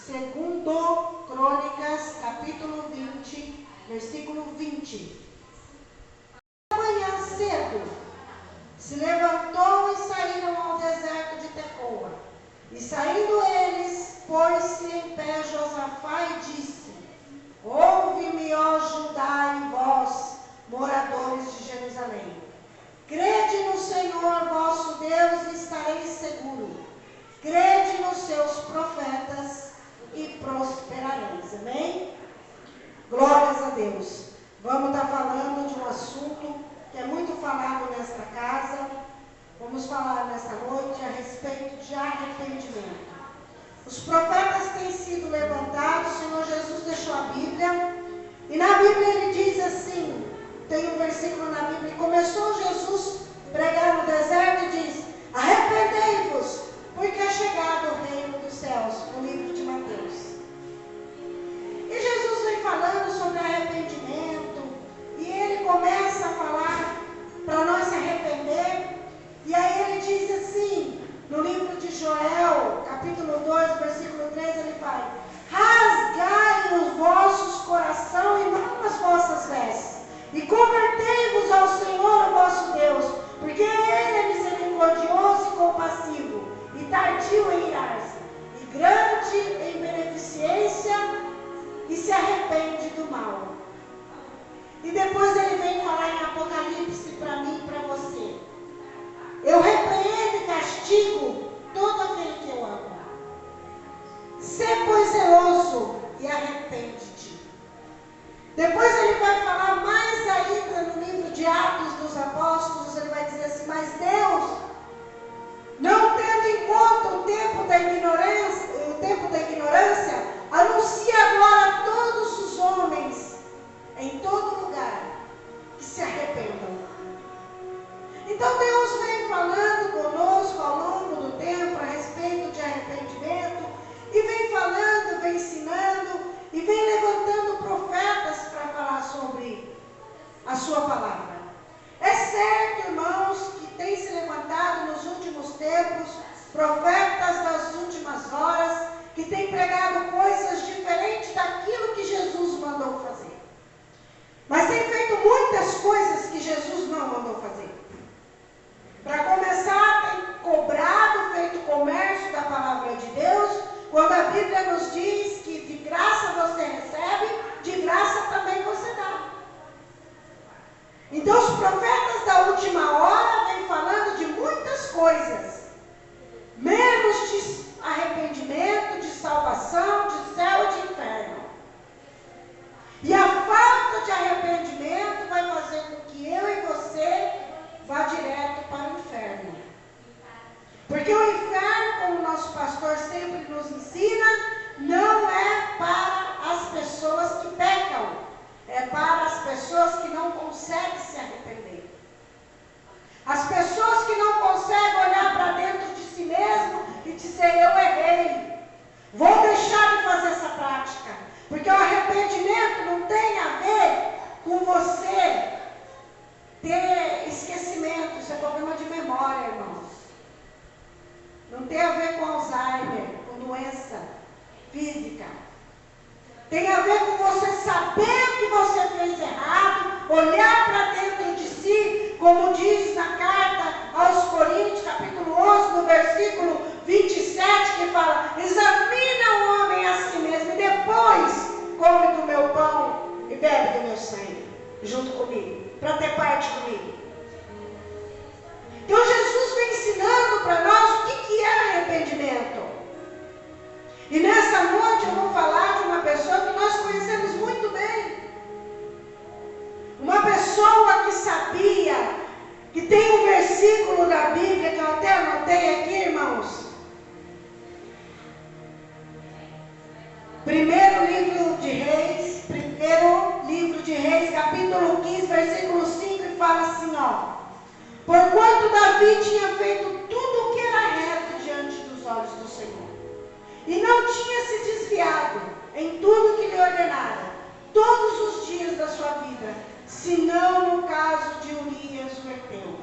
Segundo Crônicas, capítulo 20, versículo 20. Amanhã cedo, se levantou e saíram ao deserto de Tecoa. E saindo eles, pôs-se em pé Josafá e disse: Ouve-me, ó Judá, e vós, moradores de Jerusalém. Crede no Senhor vosso Deus e estareis seguros. Crede nos seus profetas e prosperareis. Amém? Glórias a Deus. Vamos estar falando de um assunto que é muito falado nesta casa. Vamos falar nesta noite a respeito de arrependimento. Os profetas têm sido levantados, o Senhor Jesus deixou a Bíblia, e na Bíblia ele diz assim, tem um versículo na Bíblia, começou Jesus a pregar no deserto e diz: arrependei-vos, porque é chegado o reino dos céus, no livro de Mateus. E Jesus vem falando sobre arrependimento, e ele começa a falar para nós se arrepender, e aí ele diz assim, no livro de Joel, capítulo 2, versículo 3, ele fala: rasgai os vossos coração e não as vossas vestes, e convertei-vos ao Senhor, o vosso Deus, porque Ele é misericordioso e compassivo, e tardio em irar-se, e grande em beneficência, e se arrepende do mal. E depois ele vem falar em Apocalipse para mim e para você: eu repreendo e castigo todo aquele que eu amo. Sê, pois, zeloso e arrepende-te. Depois ele vai falar mais ainda no livro de Atos dos Apóstolos, ele vai dizer assim: mas Deus, não tendo em conta o tempo da ignorância, anuncia agora a todos os homens, em todo lugar, que se arrependam. Então Deus vem falando conosco ao longo do tempo a respeito de arrependimento, e vem falando, vem ensinando, e vem levantando profetas para falar sobre a sua palavra. É certo, irmãos, que tem se levantado nos últimos tempos profetas das últimas horas, que têm pregado coisas diferentes daquilo que Jesus mandou fazer. Mas tem feito muitas coisas que Jesus não mandou fazer. Para começar, tem cobrado, feito comércio da palavra de Deus, quando a Bíblia nos diz que de graça você recebe, de graça também você dá. Então os profetas da última hora vêm falando de muitas coisas, menos de arrependimento, de salvação, de céu e de inferno. E a falta de arrependimento vai fazer com que eu e você vá direto para o inferno. Porque o inferno, como o nosso pastor sempre nos ensina, não é para as pessoas que pecam, é para as pessoas que não conseguem se arrepender. As pessoas que não conseguem olhar para dentro de si mesmo e dizer: eu errei, vou deixar de fazer essa prática. Porque o arrependimento não tem a ver com você ter esquecimento, isso é problema de memória, irmãos. Não tem a ver com Alzheimer, com doença física. Tem a ver com você saber que você fez errado, olhar para dentro de si, como diz na carta aos Coríntios, capítulo 11, no versículo 27, que fala: examina o homem a si mesmo, e depois come do meu pão e bebe do meu sangue, junto comigo, para ter parte comigo. Então Jesus vem ensinando para nós o que é arrependimento. E nessa noite eu vou falar de uma pessoa que nós conhecemos muito bem. Uma pessoa que sabia, que tem um versículo da Bíblia que eu até anotei aqui, irmãos. Primeiro livro de Reis, capítulo 15, versículo 5, e fala assim, ó: porquanto Davi tinha feito tudo o que era reto diante dos olhos do Senhor, e não tinha se desviado em tudo que lhe ordenara, todos os dias da sua vida, senão no caso de Urias o Heteu.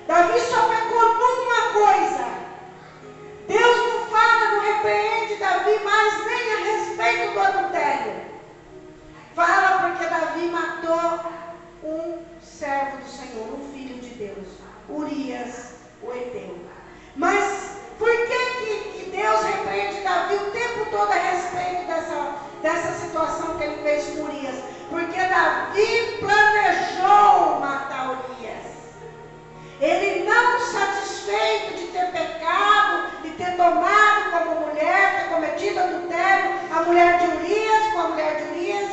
Davi só pecou numa coisa. Deus não fala, não repreende Davi Senhor, o Filho de Deus, Urias, o Eteu. Mas por que Deus repreende Davi o tempo todo a respeito dessa situação que ele fez com Urias? Porque Davi planejou matar Urias. Ele, não satisfeito de ter pecado, de ter tomado como mulher, ter cometido adultério a mulher de Urias, com a mulher de Urias,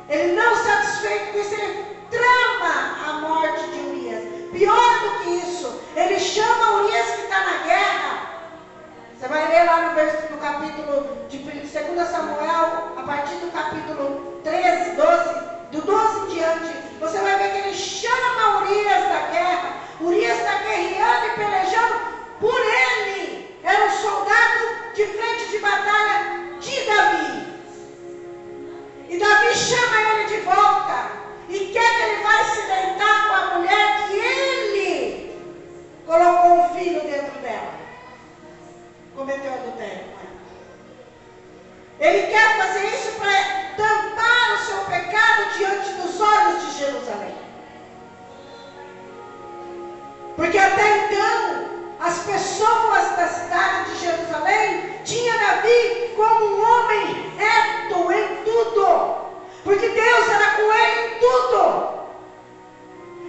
ele não satisfeito com isso, ele trama a morte de Urias. Pior do que isso, ele chama Urias que está na guerra. Você vai ler lá no capítulo de 2 Samuel, a partir do capítulo 13, 12, do 12 em diante, você vai ver que ele chama Urias da guerra. Urias está guerreando e pelejando por ele. Era um soldado de frente de batalha de Davi. E Davi chama ele de volta e quer que ele vai se deitar com a mulher que ele colocou um filho dentro dela. Cometeu adultério com ela. Ele quer fazer isso para tampar o seu pecado diante dos olhos de Jerusalém. Porque até então, as pessoas da cidade de Jerusalém tinham Davi como um homem reto em tudo. Porque Deus era com ele em tudo.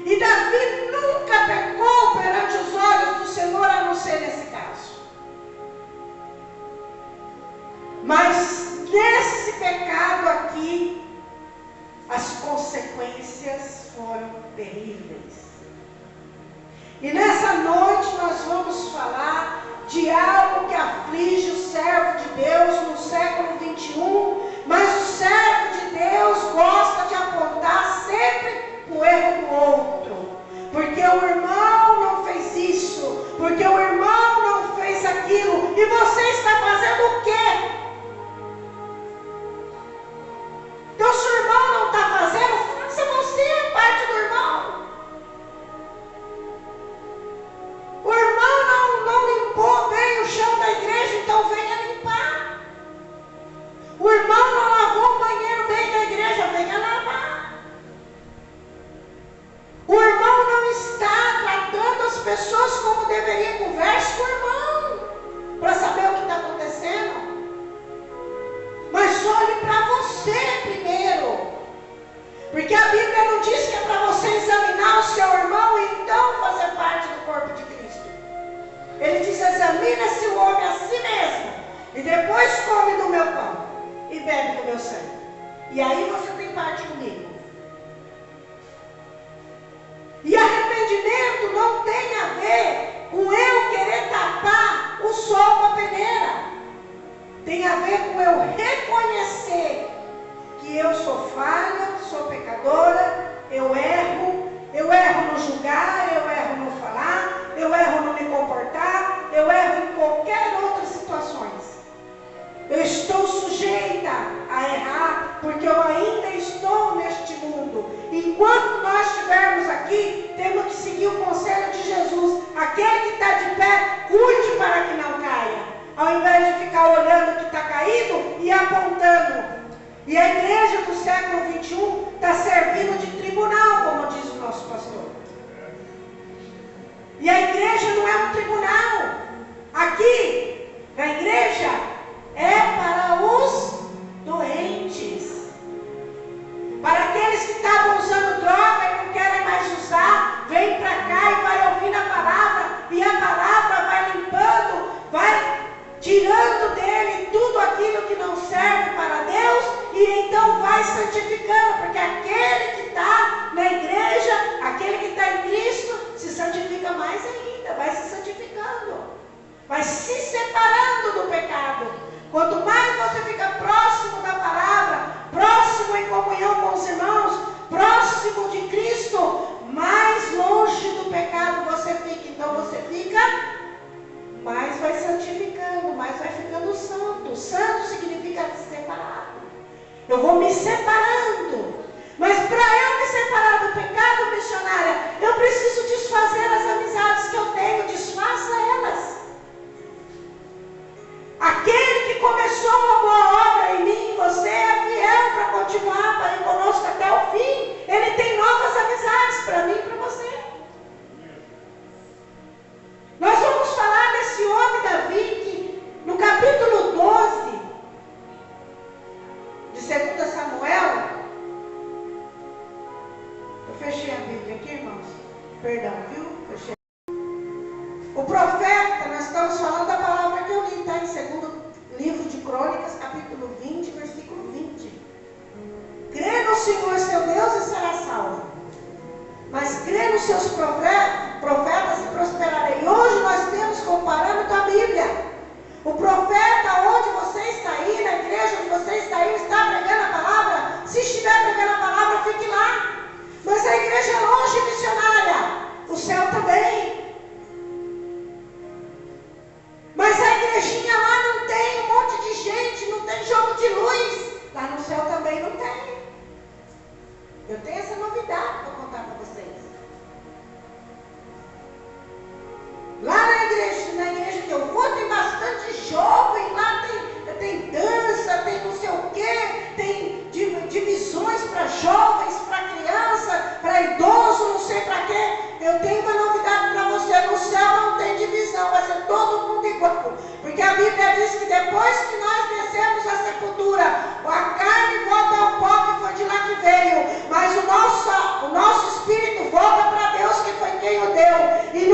E Davi nunca pecou perante os olhos do Senhor, a não ser nesse caso. Mas nesse pecado aqui, as consequências foram terríveis. E nessa noite nós vamos falar de algo que aflige o servo de Deus no século 21, mas o servo de Deus gosta de apontar sempre o erro do outro. Porque o irmão não fez isso, porque o irmão não fez aquilo, e você está fazendo o quê? Então, se o irmão não está fazendo, faça você parte do irmão. O irmão não limpou bem o chão da igreja, então venha limpar. O irmão não lavou o banheiro bem da igreja, venha lavar. O irmão não está tratando as pessoas como deveria. Converse com o irmão para saber o que está acontecendo. Mas olhe para você primeiro. Porque a Bíblia não diz que é para você examinar o seu irmão e então fazer parte do corpo de Cristo. Ele diz: examina-se o homem a si mesmo, e depois come do meu pão e bebe do meu sangue. E aí você tem parte comigo. E arrependimento não tem a ver com eu querer tapar o sol com a peneira. Tem a ver com eu reconhecer que eu sou falha, sou pecadora, eu erro no julgar, eu erro no falar, eu erro no me comportar, eu erro em qualquer outras situações. Eu estou sujeita a errar, porque eu ainda estou neste mundo. Enquanto nós estivermos aqui, temos que seguir o conselho de Jesus. Aquele que está de pé, cuide para que não caia. Ao invés de ficar olhando o que está caído e apontando. E a igreja do século 21 está servindo de tribunal, como diz o nosso pastor. E a igreja não é um tribunal. Aqui, na igreja, é para os doentes. Para aqueles que estavam usando droga e não querem mais usar, vem para cá e vai ouvindo a palavra. E a palavra vai limpando, vai tirando dele tudo aquilo que não serve para Deus, e então vai santificando, porque aquele que está na igreja, aquele que está em Cristo, se santifica mais ainda, vai se santificando, vai se separando do pecado. Quanto mais você fica próximo da palavra, próximo em comunhão com os irmãos, próximo de Cristo, mais longe do pecado você fica. Então você fica mais vai santificando, mais vai ficando santo. Santo significa separado. Eu vou me separando. Mas para eu me separar do pecado, missionária, eu preciso desfazer as amizades que eu tenho. Desfaça elas. Aquele que começou uma boa obra em mim, você é fiel para continuar para ir conosco até o fim. Ele tem novas amizades para mim e para No capítulo 12 de 2 Samuel, eu fechei a Bíblia aqui, irmãos. Perdão, viu? Fechei. O profeta, nós estamos falando da palavra que eu li, está em 2º livro de Crônicas, capítulo 20, versículo 20. Crê no Senhor seu Deus e será salvo. Mas crê nos seus profetas e prosperarei. E hoje nós temos como parâmetro a Bíblia. O profeta, onde você está aí, na igreja onde você está aí, está pregando a palavra. Se estiver pregando a palavra, fique lá. Mas a igreja é longe, missionária. O céu também. Mas a igrejinha lá não tem um monte de gente, não tem jogo de luz. Lá no céu também não tem. Eu tenho essa novidade para contar para vocês. Lá na igreja que eu vou, tem bastante jovem, lá tem dança, tem não sei o quê, tem divisões para jovens, para criança, para idoso, não sei para quê. Eu tenho uma novidade para você, no céu não tem divisão, vai ser todo mundo igual. Porque a Bíblia diz que depois que nós descemos a sepultura, a carne volta ao pó que foi de lá que veio, mas o nosso espírito volta para Deus que foi quem o deu. E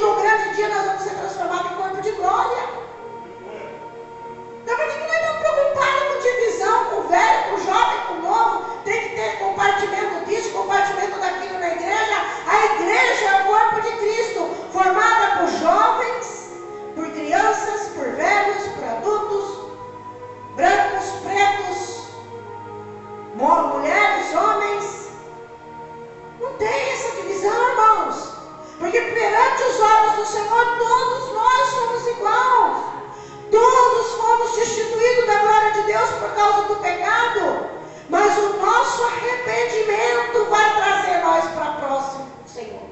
no grande dia nós vamos ser transformados em corpo de glória. Então por que nós estamos preocupados com divisão, com o velho, com o jovem, com o novo? Tem que ter compartimento disso, compartimento daquilo na igreja. A igreja é o corpo de Cristo, formada por jovens, por crianças, por velhos, por adultos, brancos, pretos, mulheres, homens. Não tem essa divisão, irmãos. Porque perante os olhos do Senhor, todos nós somos iguais. Todos fomos destituídos da glória de Deus por causa do pecado. Mas o nosso arrependimento vai trazer nós para próximo do Senhor.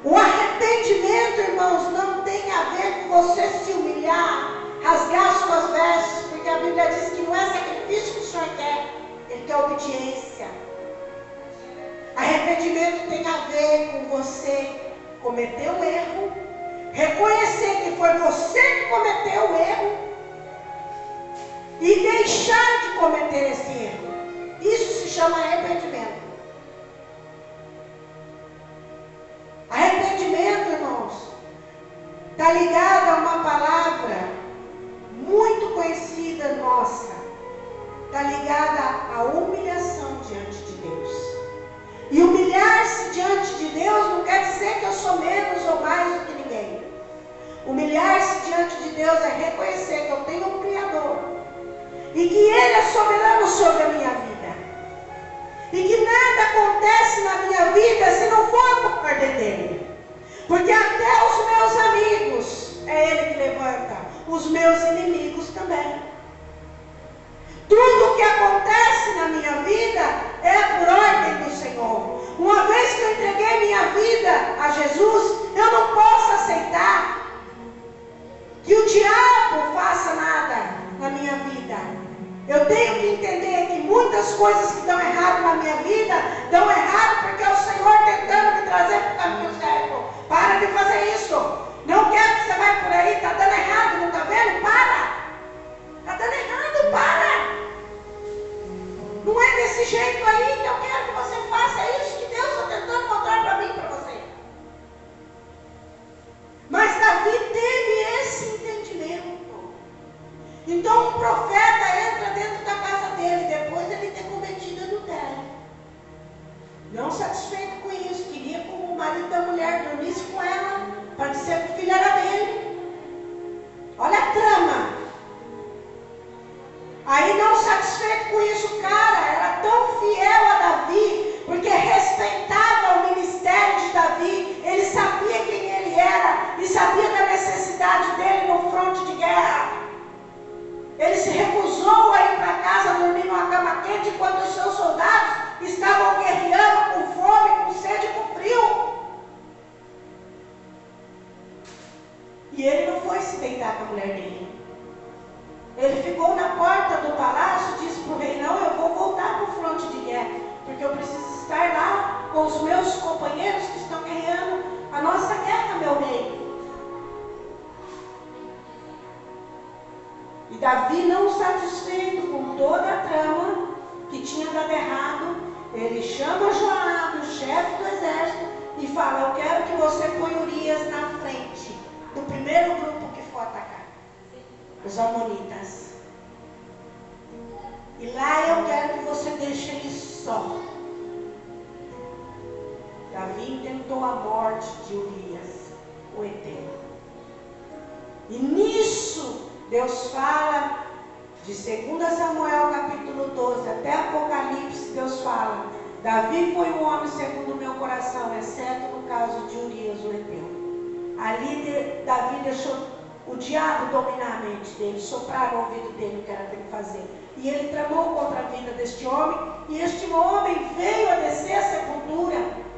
O arrependimento, irmãos, não tem a ver com você se humilhar, rasgar suas vestes, porque a Bíblia diz que não é sacrifício que o Senhor quer, Ele quer obediência. Arrependimento tem a ver com você cometer um erro, reconhecer que foi você que cometeu o erro e deixar de cometer esse erro. Isso se chama arrependimento. Arrependimento, irmãos, está ligado a uma palavra muito conhecida nossa. Está ligada à humilhação diante de Deus. E humilhar-se diante de Deus não quer dizer que eu sou menos ou mais do que ninguém. Humilhar-se diante de Deus é reconhecer que eu tenho um Criador e que Ele é soberano sobre a minha vida. E que nada acontece na minha vida se não for por ordem dEle. Porque até os meus amigos, é Ele que levanta, os meus inimigos também. Tudo o que acontece na minha vida é por ordem do Senhor. Uma vez que eu entreguei minha vida a Jesus, eu não posso aceitar que o diabo faça nada na minha vida. Eu tenho que entender que muitas coisas que dão errado na minha vida, dão errado porque é o Senhor tentando me trazer para o caminho certo. Para de fazer isso. Não quero que você vai por aí, está dando errado, não está vendo? Para. Está dando errado, para. Não é desse jeito aí que eu quero que você faça isso que Deus está tentando mostrar para mim e para você. Mas Davi teve esse entendimento. Então um profeta entra dentro da casa dele, depois de ele ter cometido adultério. Não satisfeito com isso, queria que o marido da mulher dormisse com ela, para dizer que o filho era dele. Olha a trama. Aí não satisfeito com isso, o cara era tão fiel a Davi, porque respeitava o ministério de Davi, ele sabia quem ele era e sabia da necessidade dele no fronte de guerra. Ele se recusou a ir para casa dormir numa cama quente enquanto os seus soldados estavam guerreando com fome, com sede e com frio. E ele não foi se deitar com a mulher dele. Ele ficou na porta do palácio e disse para o rei: não, eu vou voltar para o fronte de guerra, porque eu preciso estar lá com os meus companheiros que estão guerreando a nossa guerra, meu rei. E Davi, não satisfeito com toda a trama que tinha dado errado, ele chama Joabe, o chefe do exército, e fala: eu quero que você ponha Urias na frente do primeiro grupo que for atacar, os amonitas. E lá eu quero que você deixe ele só. Davi intentou a morte de Urias, o heteu. E nisso, Deus fala, de 2 Samuel capítulo 12 até Apocalipse, Deus fala: Davi foi um homem segundo o meu coração, exceto no caso de Urias, o heteu. Ali Davi deixou o diabo dominar a mente dele, soprar no ouvido dele o que era para ele fazer. E ele tramou contra a vida deste homem, e este homem veio a descer a sepultura.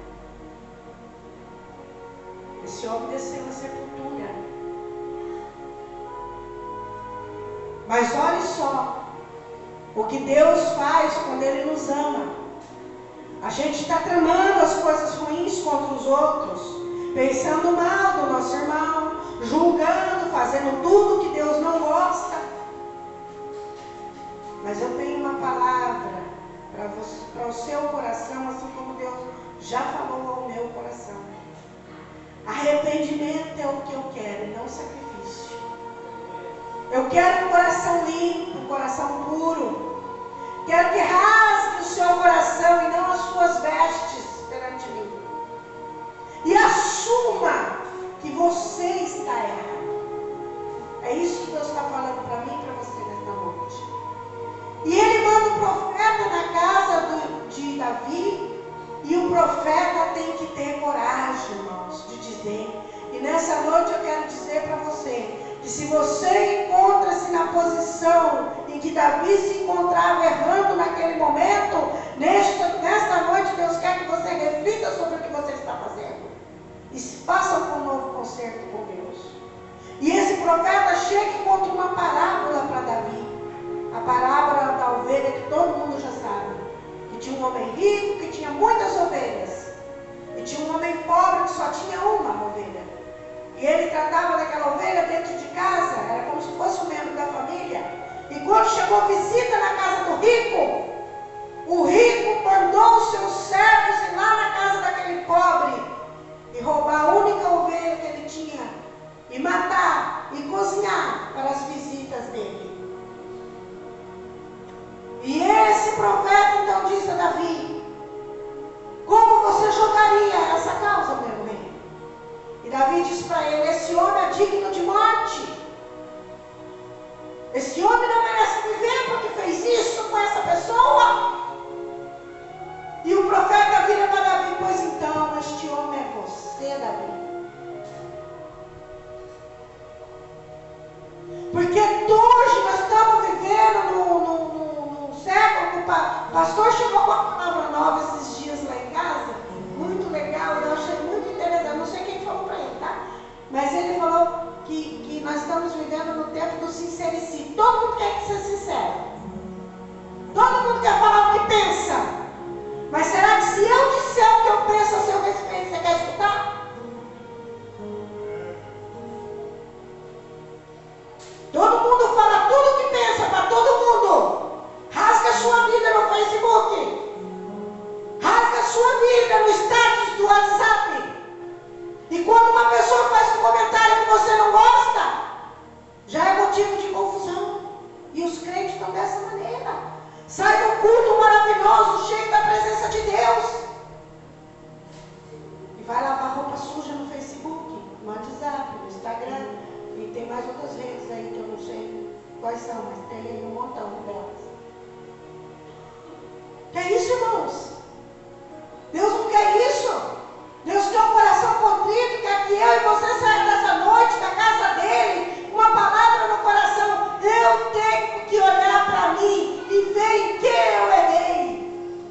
Esse homem desceu a sepultura. Mas olhe só o que Deus faz quando Ele nos ama. A gente está tramando as coisas ruins contra os outros, pensando mal do nosso irmão, julgando, fazendo tudo que Deus não gosta. Mas eu tenho uma palavra para o seu coração, assim como Deus já falou ao meu coração. Arrependimento é o que eu quero, e não sacrifício. Eu quero um coração limpo, um coração puro. Quero que rasgue o seu coração e não as suas vestes perante mim. E assuma que você está errado. É isso que Deus está falando para mim e para você nesta noite. E Ele manda o profeta na casa de Davi. E o profeta tem que ter coragem, irmãos, de dizer. E nessa noite eu quero dizer para você que se você encontra-se na posição em que Davi se encontrava errando naquele momento, nesta noite Deus quer que você reflita sobre o que você está fazendo. E faça um novo concerto com Deus. E esse profeta chega e conta uma parábola para Davi. A parábola da ovelha que todo mundo já sabe. Que tinha um homem rico que tinha muitas ovelhas. E tinha um homem pobre que só tinha uma ovelha. E ele tratava daquela ovelha dentro de casa, era como se fosse um membro da família. E quando chegou visita na casa do rico, o rico mandou os seus servos ir lá na casa daquele pobre e roubar a única ovelha que ele tinha, e matar e cozinhar para as visitas dele. E esse profeta então disse a Davi: como você jogaria essa causa, meu rei? E Davi disse para ele: esse homem é digno de morte. Esse homem não merece viver porque fez isso com essa pessoa. E o profeta vira para Davi: pois então, este homem é você, Davi. Porque hoje nós estamos vivendo num século que o pastor chegou com uma palavra nova esses dias lá em casa, muito legal, eu achei muito interessante. Não sei quem falou para ele, tá? Mas ele falou que nós estamos vivendo no tempo do sincericídio. Todo mundo quer ser sincero. Todo mundo quer falar o que pensa. Mas será que se eu disser o que eu penso a seu respeito, você quer escutar? Todo mundo fala tudo o que pensa para todo mundo. Rasga a sua vida no Facebook. Rasga a sua vida no status do WhatsApp. E quando uma pessoa faz um comentário que você não gosta, já é motivo de confusão. E os crentes estão dessa maneira. Sai do culto maravilhoso, cheio da presença de Deus, e vai lavar roupa suja no Facebook, no WhatsApp, no Instagram. E tem mais outras redes aí que eu não sei quais são, mas tem aí um montão delas.